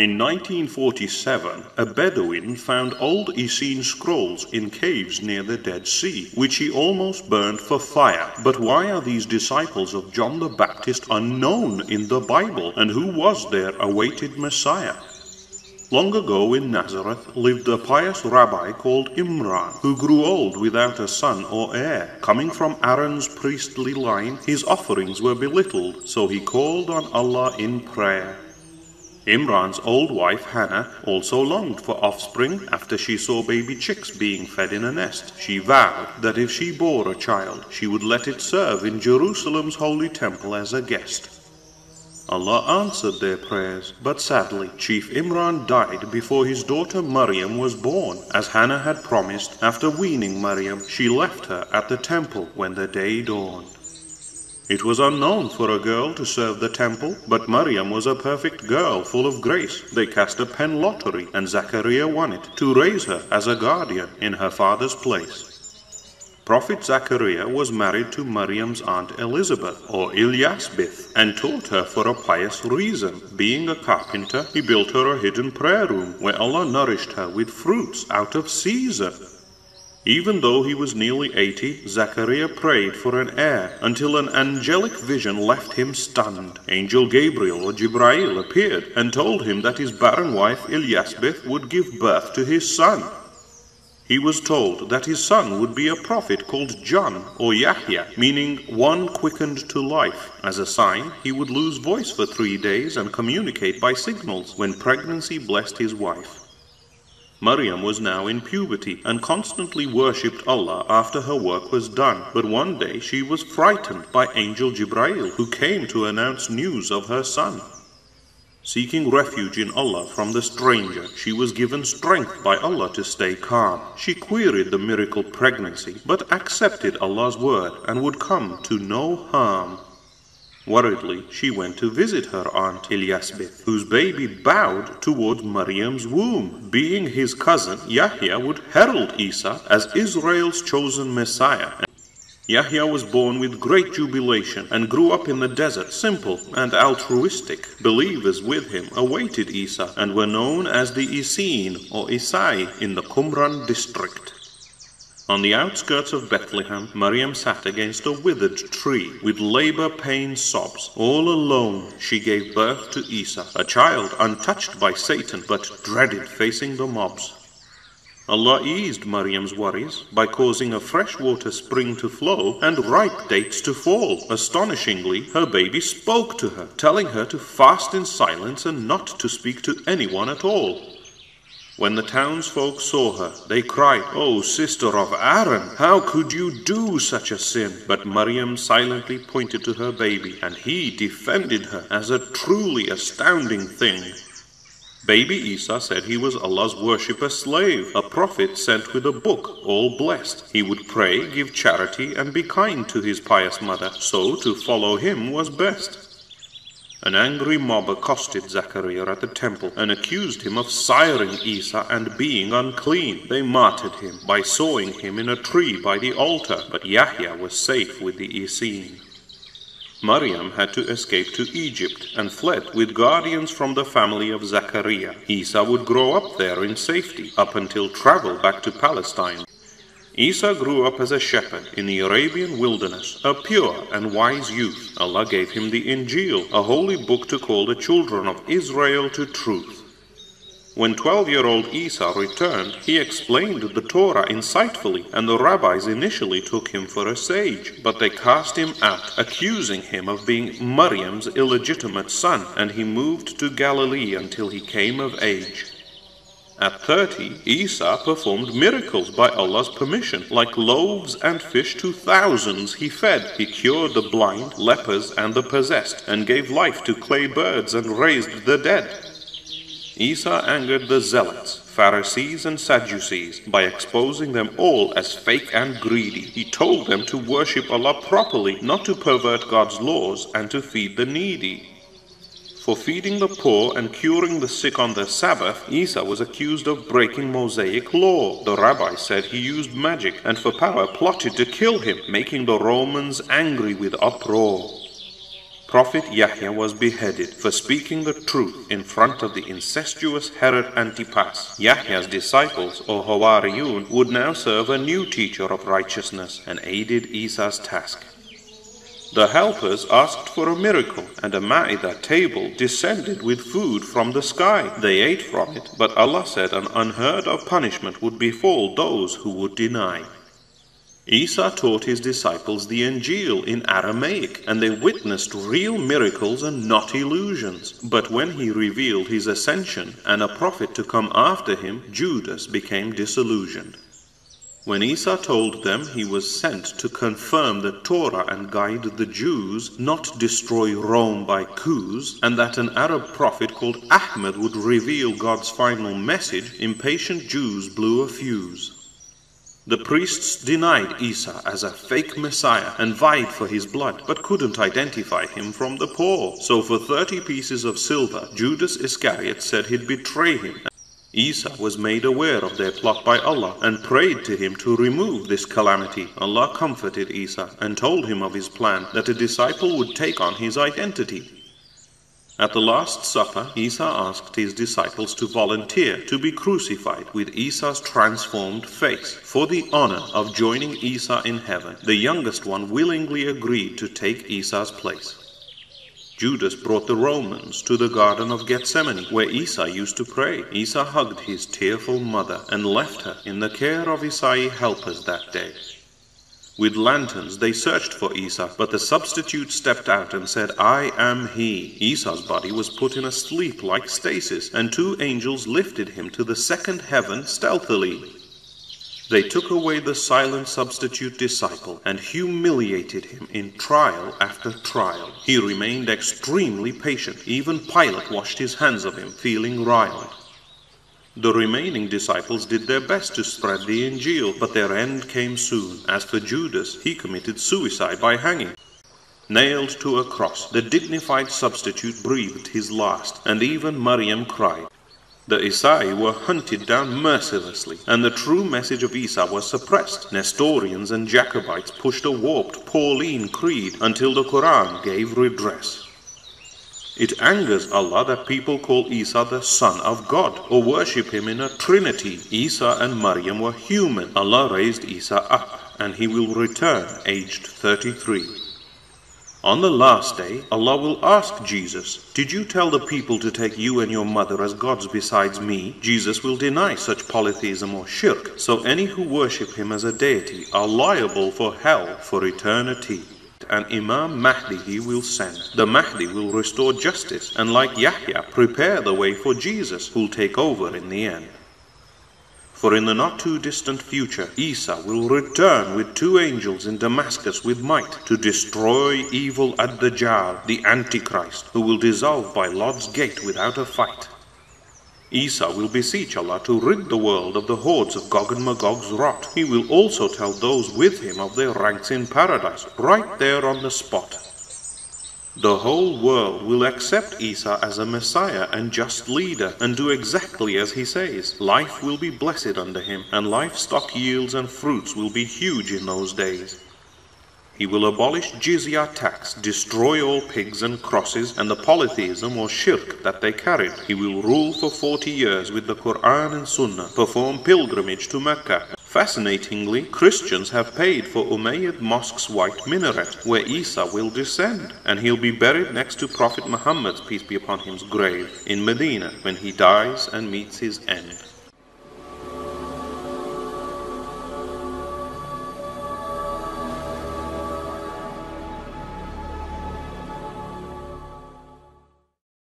In 1947, a Bedouin found old Essene scrolls in caves near the Dead Sea, which he almost burned for fire. But why are these disciples of John the Baptist unknown in the Bible, and who was their awaited Messiah? Long ago in Nazareth lived a pious rabbi called Imran, who grew old without a son or heir. Coming from Aaron's priestly line, his offerings were belittled, so he called on Allah in prayer. Imran's old wife Hannah also longed for offspring after she saw baby chicks being fed in a nest. She vowed that if she bore a child, she would let it serve in Jerusalem's holy temple as a guest. Allah answered their prayers, but sadly, Chief Imran died before his daughter Maryam was born. As Hannah had promised, after weaning Maryam, she left her at the temple when the day dawned. It was unknown for a girl to serve the temple, but Maryam was a perfect girl full of grace. They cast a pen lottery, and Zachariah won it, to raise her as a guardian in her father's place. Prophet Zachariah was married to Maryam's aunt Elizabeth, or Ilyasbith, and taught her for a pious reason. Being a carpenter, he built her a hidden prayer room, where Allah nourished her with fruits out of season. Even though he was nearly 80, Zachariah prayed for an heir until an angelic vision left him stunned. Angel Gabriel or Jibrail appeared and told him that his barren wife Ilyasbith would give birth to his son. He was told that his son would be a prophet called John or Yahya, meaning one quickened to life. As a sign, he would lose voice for 3 days and communicate by signals when pregnancy blessed his wife. Maryam was now in puberty and constantly worshipped Allah after her work was done, but one day she was frightened by Angel Jibrail, who came to announce news of her son. Seeking refuge in Allah from the stranger, she was given strength by Allah to stay calm. She queried the miracle pregnancy, but accepted Allah's word and would come to no harm. Worriedly, she went to visit her aunt Ilyasbith, whose baby bowed towards Maryam's womb. Being his cousin, Yahya would herald Isa as Israel's chosen Messiah. Yahya was born with great jubilation and grew up in the desert, simple and altruistic. Believers with him awaited Isa and were known as the Essene or Isai in the Qumran district. On the outskirts of Bethlehem, Maryam sat against a withered tree with labor-pain sobs. All alone, she gave birth to Isa, a child untouched by Satan but dreaded facing the mobs. Allah eased Maryam's worries by causing a freshwater spring to flow and ripe dates to fall. Astonishingly, her baby spoke to her, telling her to fast in silence and not to speak to anyone at all. When the townsfolk saw her, they cried, "O sister of Aaron, how could you do such a sin?" But Maryam silently pointed to her baby, and he defended her as a truly astounding thing. Baby Isa said he was Allah's worshipper slave, a prophet sent with a book, all blessed. He would pray, give charity, and be kind to his pious mother, so to follow him was best. An angry mob accosted Zachariah at the temple and accused him of siring Isa and being unclean. They martyred him by sawing him in a tree by the altar, but Yahya was safe with the Essene. Maryam had to escape to Egypt and fled with guardians from the family of Zachariah. Isa would grow up there in safety up until travel back to Palestine. Isa grew up as a shepherd in the Arabian wilderness, a pure and wise youth. Allah gave him the Injil, a holy book to call the children of Israel to truth. When 12-year-old Isa returned, he explained the Torah insightfully, and the rabbis initially took him for a sage, but they cast him out, accusing him of being Maryam's illegitimate son, and he moved to Galilee until he came of age. At 30, Isa performed miracles by Allah's permission, like loaves and fish to thousands he fed. He cured the blind, lepers, and the possessed, and gave life to clay birds and raised the dead. Isa angered the Zealots, Pharisees, and Sadducees by exposing them all as fake and greedy. He told them to worship Allah properly, not to pervert God's laws, and to feed the needy. For feeding the poor and curing the sick on the Sabbath, Isa was accused of breaking Mosaic law. The rabbi said he used magic and for power plotted to kill him, making the Romans angry with uproar. Prophet Yahya was beheaded for speaking the truth in front of the incestuous Herod Antipas. Yahya's disciples, or Hawariyun, would now serve a new teacher of righteousness and aided Isa's task. The helpers asked for a miracle, and a Ma'idah table descended with food from the sky. They ate from it, but Allah said an unheard of punishment would befall those who would deny. Isa taught his disciples the Injil in Aramaic, and they witnessed real miracles and not illusions. But when he revealed his ascension and a prophet to come after him, Judas became disillusioned. When Isa told them he was sent to confirm the Torah and guide the Jews, not destroy Rome by coups, and that an Arab prophet called Ahmed would reveal God's final message, impatient Jews blew a fuse. The priests denied Isa as a fake Messiah and vied for his blood, but couldn't identify him from the poor. So for 30 pieces of silver, Judas Iscariot said he'd betray him. Isa was made aware of their plot by Allah and prayed to him to remove this calamity. Allah comforted Isa and told him of his plan, that a disciple would take on his identity. At the Last Supper, Isa asked his disciples to volunteer to be crucified with Isa's transformed face for the honor of joining Isa in heaven. The youngest one willingly agreed to take Isa's place. Judas brought the Romans to the Garden of Gethsemane, where Isa used to pray. Isa hugged his tearful mother and left her in the care of Isai helpers that day. With lanterns they searched for Isa, but the substitute stepped out and said, "I am he." Isa's body was put in a sleep-like stasis, and 2 angels lifted him to the second heaven stealthily. They took away the silent substitute disciple and humiliated him in trial after trial. He remained extremely patient. Even Pilate washed his hands of him, feeling riled. The remaining disciples did their best to spread the Injil, but their end came soon. As for Judas, he committed suicide by hanging. Nailed to a cross, the dignified substitute breathed his last, and even Maryam cried. The Isai were hunted down mercilessly, and the true message of Isa was suppressed. Nestorians and Jacobites pushed a warped Pauline creed until the Quran gave redress. It angers Allah that people call Isa the Son of God, or worship him in a trinity. Isa and Maryam were human. Allah raised Isa up, and he will return aged 33. On the last day, Allah will ask Jesus, "Did you tell the people to take you and your mother as gods besides me?" Jesus will deny such polytheism or shirk, so any who worship him as a deity are liable for hell for eternity. An Imam Mahdi he will send. The Mahdi will restore justice, and like Yahya, prepare the way for Jesus, who'll take over in the end. For in the not too distant future, Isa will return with 2 angels in Damascus with might to destroy evil ad-Dajjal, the Antichrist, who will dissolve by Lord's gate without a fight. Isa will beseech Allah to rid the world of the hordes of Gog and Magog's rot. He will also tell those with him of their ranks in paradise, right there on the spot. The whole world will accept Isa as a Messiah and just leader, and do exactly as he says. Life will be blessed under him, and livestock yields and fruits will be huge in those days. He will abolish jizya tax, destroy all pigs and crosses, and the polytheism or shirk that they carried. He will rule for 40 years with the Quran and Sunnah, perform pilgrimage to Mecca. Fascinatingly, Christians have paid for Umayyad Mosque's white minaret, where Isa will descend, and he'll be buried next to Prophet Muhammad's, peace be upon him's grave, in Medina when he dies and meets his end.